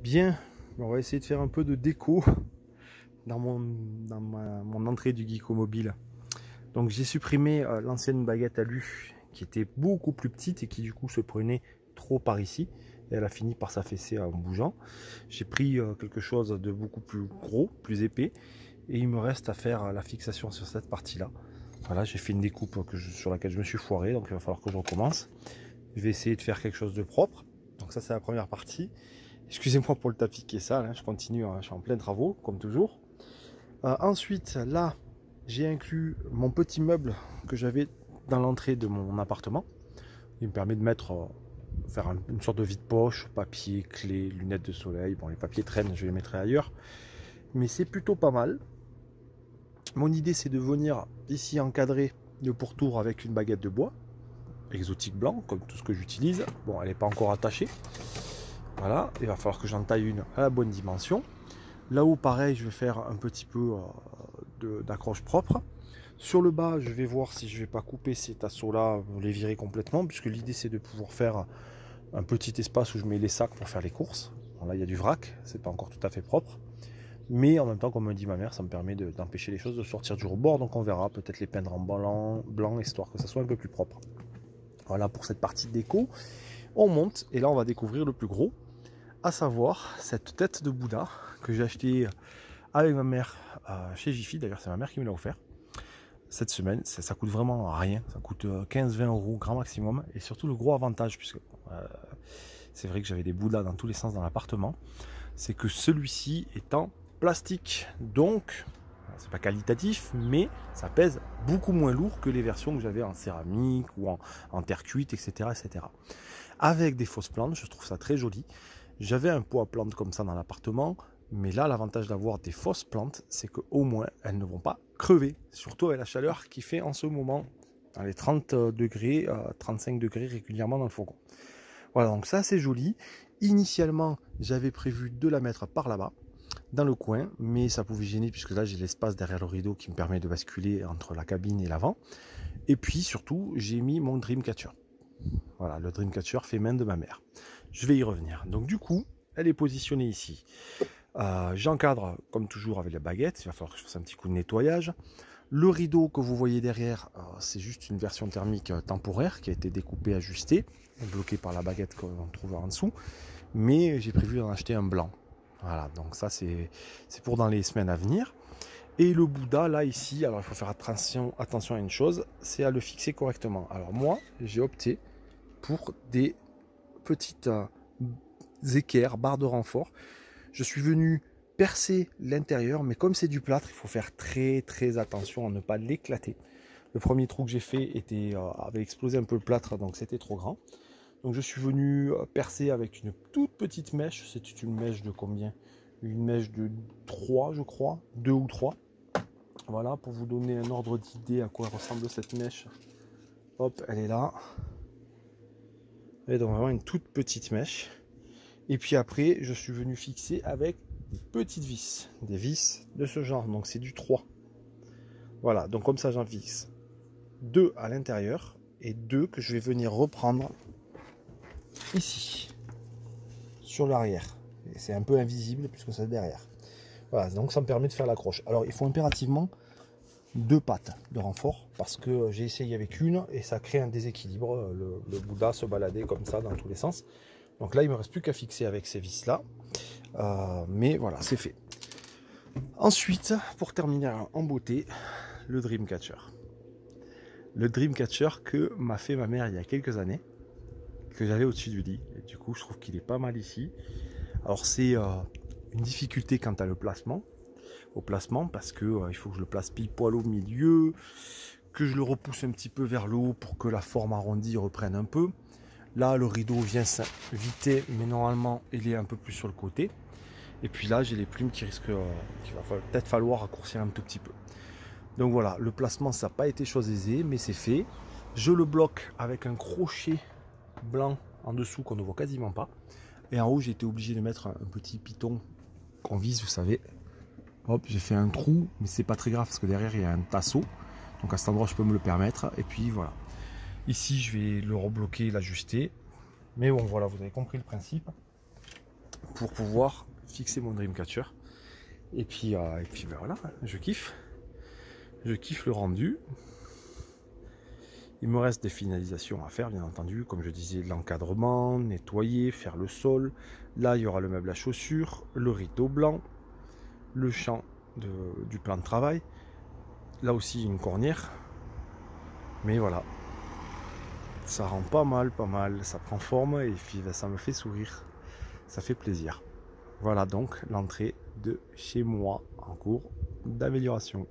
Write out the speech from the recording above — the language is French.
Bien, on va essayer de faire un peu de déco dans mon entrée du Geeko Mobile. Donc j'ai supprimé l'ancienne baguette alu qui était beaucoup plus petite et qui du coup se prenait trop par ici. Et elle a fini par s'affaisser en bougeant. J'ai pris quelque chose de beaucoup plus gros, plus épais. Et il me reste à faire la fixation sur cette partie-là. Voilà, j'ai fait une découpe sur laquelle je me suis foiré, donc il va falloir que je recommence. Je vais essayer de faire quelque chose de propre. Donc ça c'est la première partie. Excusez-moi pour le tapis qui est sale, hein, je continue, hein, je suis en plein travaux, comme toujours. Ensuite, là, j'ai inclus mon petit meuble que j'avais dans l'entrée de mon appartement. Il me permet de mettre, faire une sorte de vide-poche, papier, clés, lunettes de soleil. Bon, les papiers traînent, je les mettrai ailleurs. Mais c'est plutôt pas mal. Mon idée, c'est de venir ici encadrer le pourtour avec une baguette de bois, exotique blanc, comme tout ce que j'utilise. Bon, elle n'est pas encore attachée. Voilà, il va falloir que j'en taille une à la bonne dimension. Là-haut, pareil, je vais faire un petit peu d'accroche propre. Sur le bas, je vais voir si je ne vais pas couper ces tasseaux-là, les virer complètement, puisque l'idée, c'est de pouvoir faire un petit espace où je mets les sacs pour faire les courses. Bon, là, il y a du vrac, c'est pas encore tout à fait propre. Mais en même temps, comme me dit ma mère, ça me permet d'empêcher les choses de sortir du rebord. Donc on verra, peut-être les peindre en blanc, histoire que ça soit un peu plus propre. Voilà pour cette partie de déco. On monte, et là, on va découvrir le plus gros, à savoir cette tête de Bouddha que j'ai acheté avec ma mère chez Jiffy. D'ailleurs, c'est ma mère qui me l'a offert cette semaine. Ça coûte vraiment rien, ça coûte 15-20 euros grand maximum. Et surtout, le gros avantage, puisque c'est vrai que j'avais des Bouddhas dans tous les sens dans l'appartement, c'est que celui-ci est en plastique, donc c'est pas qualitatif, mais ça pèse beaucoup moins lourd que les versions que j'avais en céramique ou en terre cuite, etc., etc. Avec des fausses plantes, je trouve ça très joli. J'avais un pot à plantes comme ça dans l'appartement, mais là, l'avantage d'avoir des fausses plantes, c'est qu'au moins, elles ne vont pas crever, surtout avec la chaleur qui fait en ce moment, dans les 30 degrés, 35 degrés régulièrement dans le fourgon. Voilà, donc ça, c'est joli. Initialement, j'avais prévu de la mettre par là-bas, dans le coin, mais ça pouvait gêner, puisque là, j'ai l'espace derrière le rideau qui me permet de basculer entre la cabine et l'avant. Et puis, surtout, j'ai mis mon Dreamcatcher. Voilà, le Dreamcatcher fait main de ma mère. Je vais y revenir. Donc du coup, elle est positionnée ici. J'encadre comme toujours avec la baguette. Il va falloir que je fasse un petit coup de nettoyage. Le rideau que vous voyez derrière, c'est juste une version thermique temporaire qui a été découpée, ajustée, bloquée par la baguette qu'on trouve en dessous. Mais j'ai prévu d'en acheter un blanc. Voilà, donc ça c'est pour dans les semaines à venir. Et le Bouddha, là, ici, alors il faut faire attention à une chose, c'est à le fixer correctement. Alors moi, j'ai opté pour des petites équerres, barres de renfort. Je suis venu percer l'intérieur, mais comme c'est du plâtre, il faut faire très très attention à ne pas l'éclater. Le premier trou que j'ai fait avait explosé un peu le plâtre, donc c'était trop grand. Donc je suis venu percer avec une toute petite mèche. C'était une mèche de combien? Une mèche de 3, je crois, 2 ou 3. Voilà, pour vous donner un ordre d'idée à quoi ressemble cette mèche. Hop, elle est là. Elle est donc vraiment une toute petite mèche. Et puis après, je suis venu fixer avec des petites vis. Des vis de ce genre, donc c'est du 3. Voilà, donc comme ça j'en fixe 2 à l'intérieur et 2 que je vais venir reprendre ici, sur l'arrière. C'est un peu invisible puisque c'est derrière. Voilà, donc ça me permet de faire l'accroche. Alors il faut impérativement 2 pattes de renfort parce que j'ai essayé avec une et ça crée un déséquilibre. Le Bouddha se baladait comme ça dans tous les sens. Donc là il ne me reste plus qu'à fixer avec ces vis là. Mais voilà, c'est fait. Ensuite, pour terminer en beauté, le Dreamcatcher. Le Dreamcatcher que m'a fait ma mère il y a quelques années, que j'avais au-dessus du lit. Et du coup je trouve qu'il est pas mal ici. Alors c'est une difficulté quant à le placement, parce que il faut que je le place pile poil au milieu, que je le repousse un petit peu vers le haut pour que la forme arrondie reprenne un peu. Là le rideau vient s'inviter, mais normalement il est un peu plus sur le côté. Et puis là j'ai les plumes qui risquent, qu'il va peut-être falloir raccourcir un tout petit peu. Donc voilà, le placement ça n'a pas été chose aisée, mais c'est fait. Je le bloque avec un crochet blanc en dessous qu'on ne voit quasiment pas. Et en haut j'ai été obligé de mettre un petit piton qu'on vise, vous savez. Hop, j'ai fait un trou, mais c'est pas très grave parce que derrière il y a un tasseau. Donc à cet endroit je peux me le permettre. Et puis voilà. Ici je vais le rebloquer, l'ajuster. Mais bon voilà, vous avez compris le principe. pour pouvoir fixer mon Dreamcatcher. Et puis ben voilà, je kiffe le rendu. Il me reste des finalisations à faire, bien entendu, comme je disais, l'encadrement, nettoyer, faire le sol. Là, il y aura le meuble à chaussures, le rideau blanc, le champ du plan de travail. Là aussi, une cornière. Mais voilà, ça rend pas mal, ça prend forme et puis ça me fait sourire. Ça fait plaisir. Voilà donc l'entrée de chez moi en cours d'amélioration.